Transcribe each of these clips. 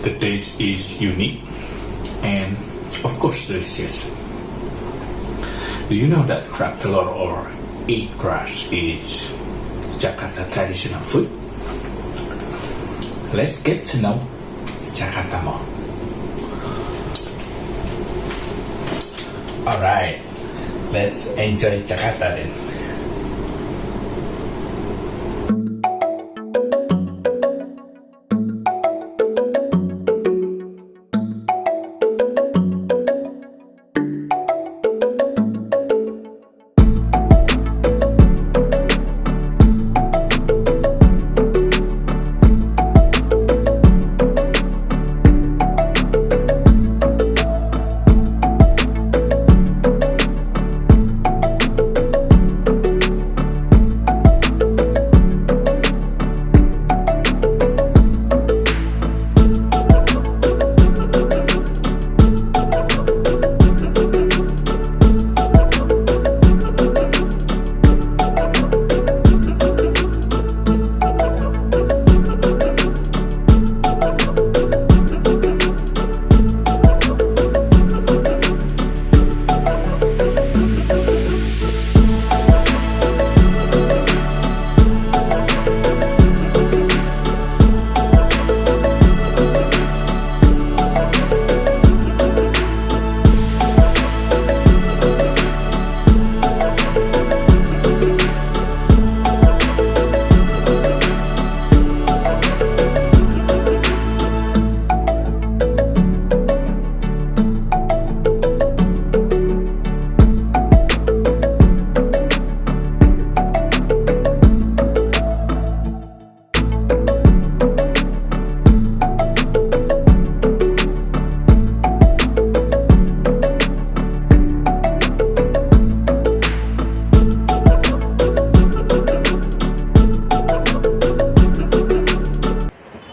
The taste is unique and of course delicious. Do you know that kerak telur or egg crush is Jakarta traditional food? Let's get to know Jakarta more. Alright, let's enjoy Jakarta then.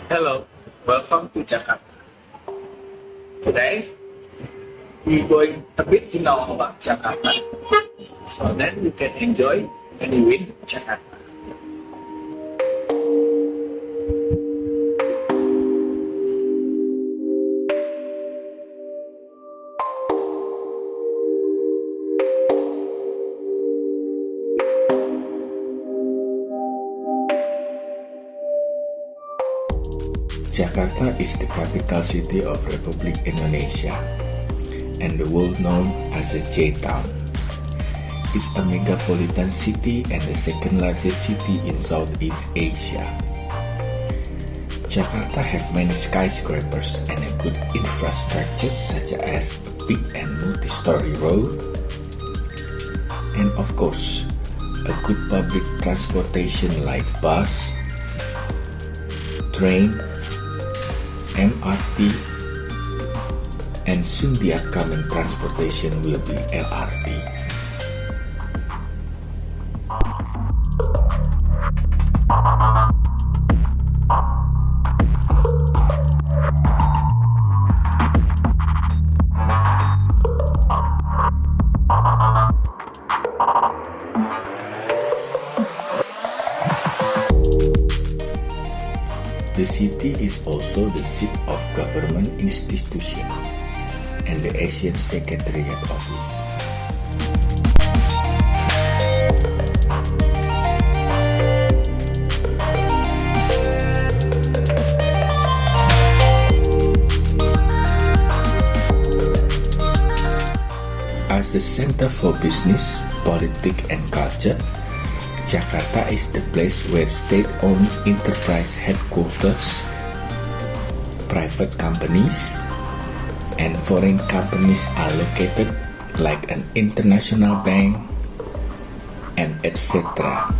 Hello, welcome to Jakarta. Today, we're going a bit to know about Jakarta, so that you can enjoy and live in Jakarta. Jakarta is the capital city of Republic Indonesia and the world known as the J-Town. It's a megapolitan city and the second largest city in Southeast Asia. Jakarta has many skyscrapers and a good infrastructure such as a big and multi-story road, and of course, a good public transportation like bus, train, MRT, and soon the upcoming transportation will be LRT. The city is also the seat of government institution and the Asian Secretariat Office. As a center for business, politics, and culture, Jakarta is the place where state-owned enterprise headquarters, private companies, and foreign companies are located, like an international bank, and etc.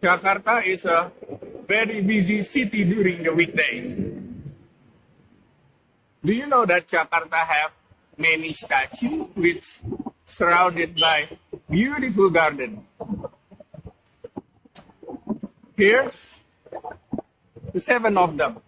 Jakarta is a very busy city during the weekdays. Do you know that Jakarta have many statues which surrounded by beautiful garden? Here's the 7 of them.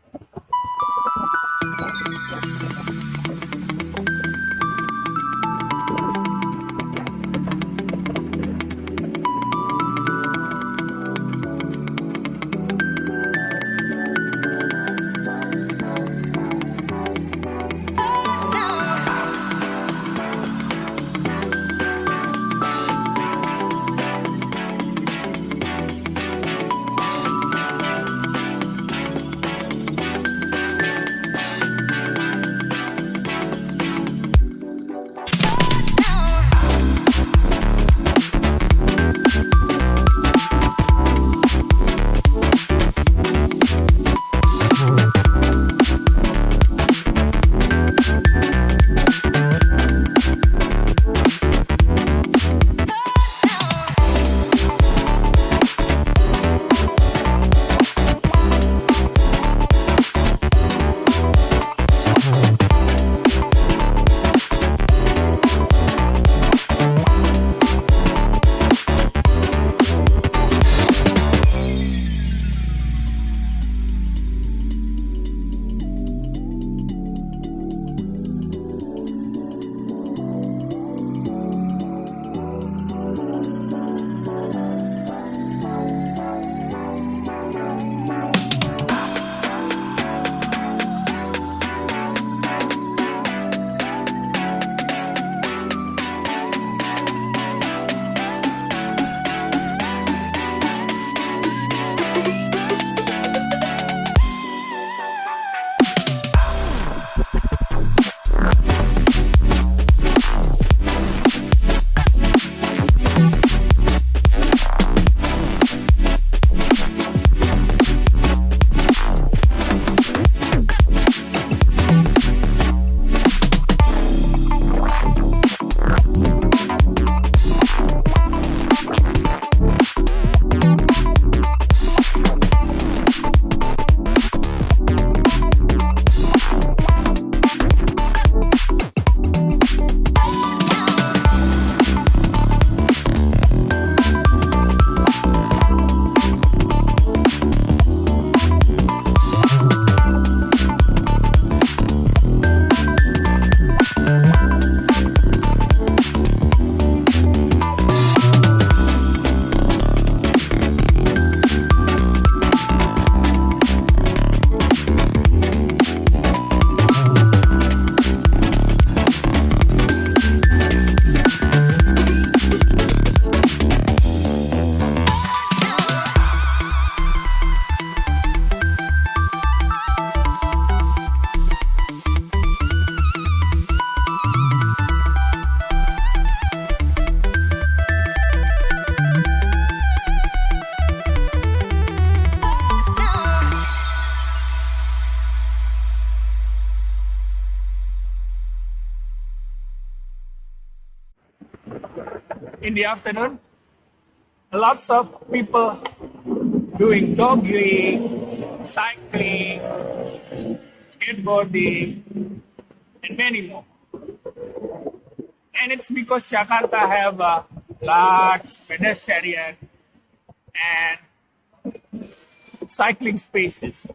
In the afternoon, lots of people doing jogging, cycling, skateboarding, and many more. And it's because Jakarta have a large pedestrian and cycling spaces.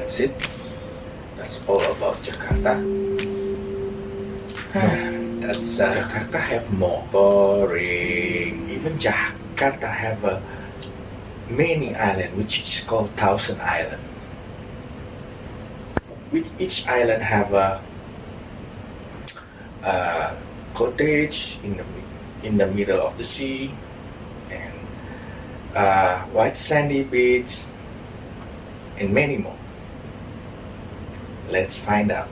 that's it. That's all about Jakarta. Jakarta have more. Boring. Even Jakarta have many island, which is called Thousand Island. Which each island have a cottage in the middle of the sea, and white sandy beach, and many more. Let's find out.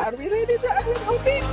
Are we ready to island outing?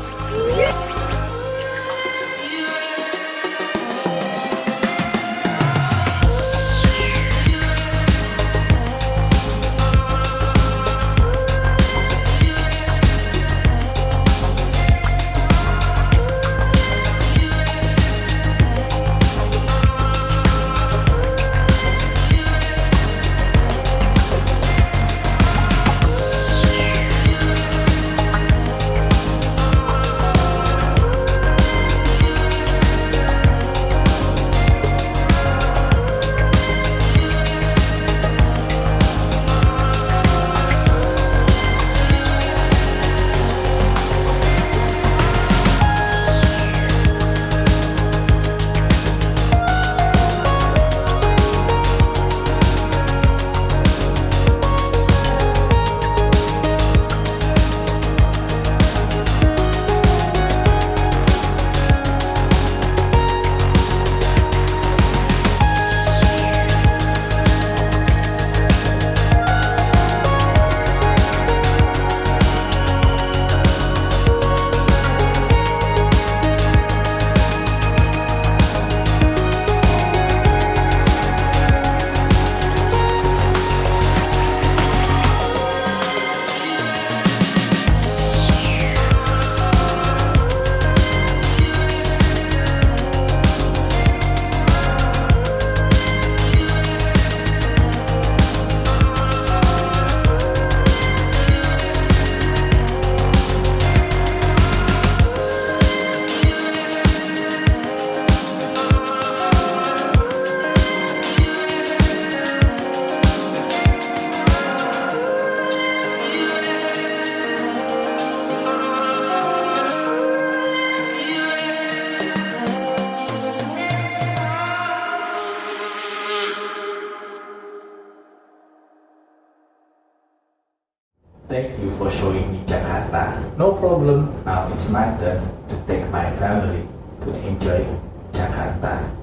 Thank you for showing me Jakarta. No problem. Now it's my turn to take my family to enjoy Jakarta.